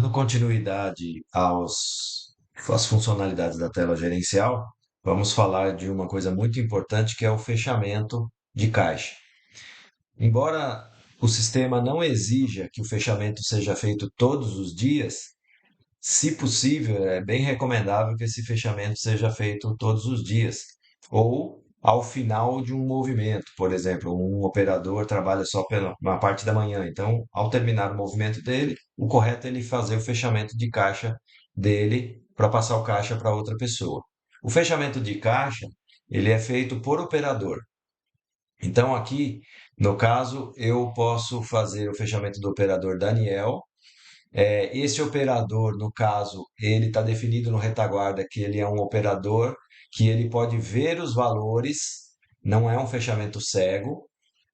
Dando continuidade às funcionalidades da tela gerencial, vamos falar de uma coisa muito importante que é o fechamento de caixa. Embora o sistema não exija que o fechamento seja feito todos os dias, se possível, é bem recomendável que esse fechamento seja feito todos os dias, ou ao final de um movimento. Por exemplo, um operador trabalha só na parte da manhã, então, ao terminar o movimento dele, o correto é ele fazer o fechamento de caixa dele para passar o caixa para outra pessoa. O fechamento de caixa, ele é feito por operador. Então, aqui, no caso, eu posso fazer o fechamento do operador Daniel. Esse operador, no caso, ele está definido no retaguarda que ele é um operador que ele pode ver os valores, não é um fechamento cego,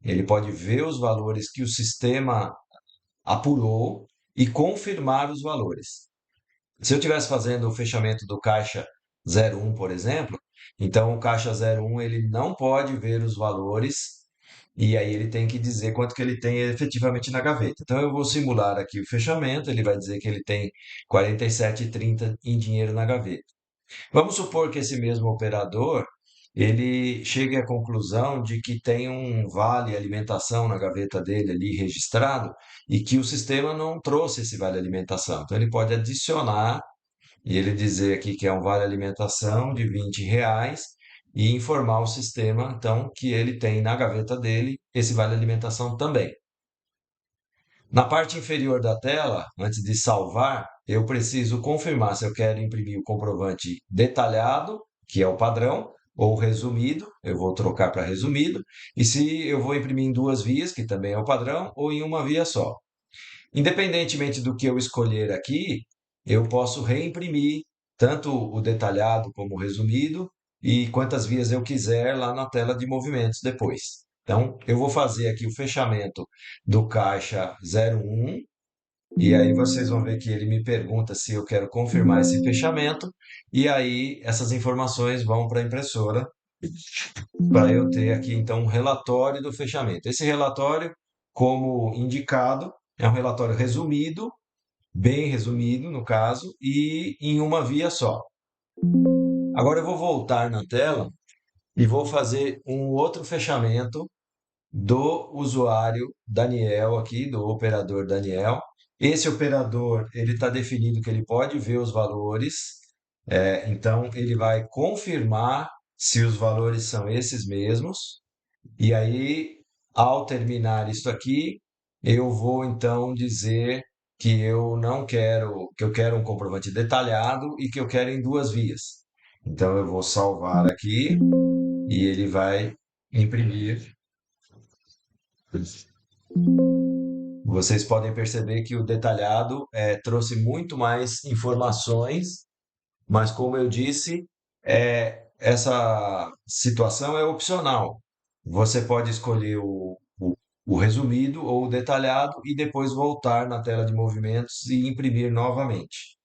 ele pode ver os valores que o sistema apurou e confirmar os valores. Se eu estivesse fazendo o fechamento do caixa 01, por exemplo, então o caixa 01 ele não pode ver os valores e aí ele tem que dizer quanto que ele tem efetivamente na gaveta. Então eu vou simular aqui o fechamento, ele vai dizer que ele tem 47,30 em dinheiro na gaveta. Vamos supor que esse mesmo operador ele chegue à conclusão de que tem um vale alimentação na gaveta dele ali registrado e que o sistema não trouxe esse vale alimentação. Então ele pode adicionar e ele dizer aqui que é um vale alimentação de R$ 20 e informar o sistema, então, que ele tem na gaveta dele esse vale alimentação também. Na parte inferior da tela, antes de salvar, eu preciso confirmar se eu quero imprimir o comprovante detalhado, que é o padrão, ou resumido, eu vou trocar para resumido, e se eu vou imprimir em duas vias, que também é o padrão, ou em uma via só. Independentemente do que eu escolher aqui, eu posso reimprimir tanto o detalhado como o resumido e quantas vias eu quiser lá na tela de movimentos depois. Então, eu vou fazer aqui o fechamento do caixa 01 e aí vocês vão ver que ele me pergunta se eu quero confirmar esse fechamento e aí essas informações vão para a impressora para eu ter aqui então um relatório do fechamento. Esse relatório, como indicado, é um relatório resumido, bem resumido no caso, e em uma via só. Agora eu vou voltar na tela e vou fazer um outro fechamento do usuário Daniel aqui, do operador Daniel. Esse operador, ele está definido que ele pode ver os valores, então ele vai confirmar se os valores são esses mesmos. E aí, ao terminar isso aqui, eu vou então dizer que eu não quero, que eu quero um comprovante detalhado e que eu quero em duas vias. Então eu vou salvar aqui e ele vai imprimir. Vocês podem perceber que o detalhado trouxe muito mais informações, mas como eu disse, essa situação é opcional. Você pode escolher o resumido ou o detalhado e depois voltar na tela de movimentos e imprimir novamente.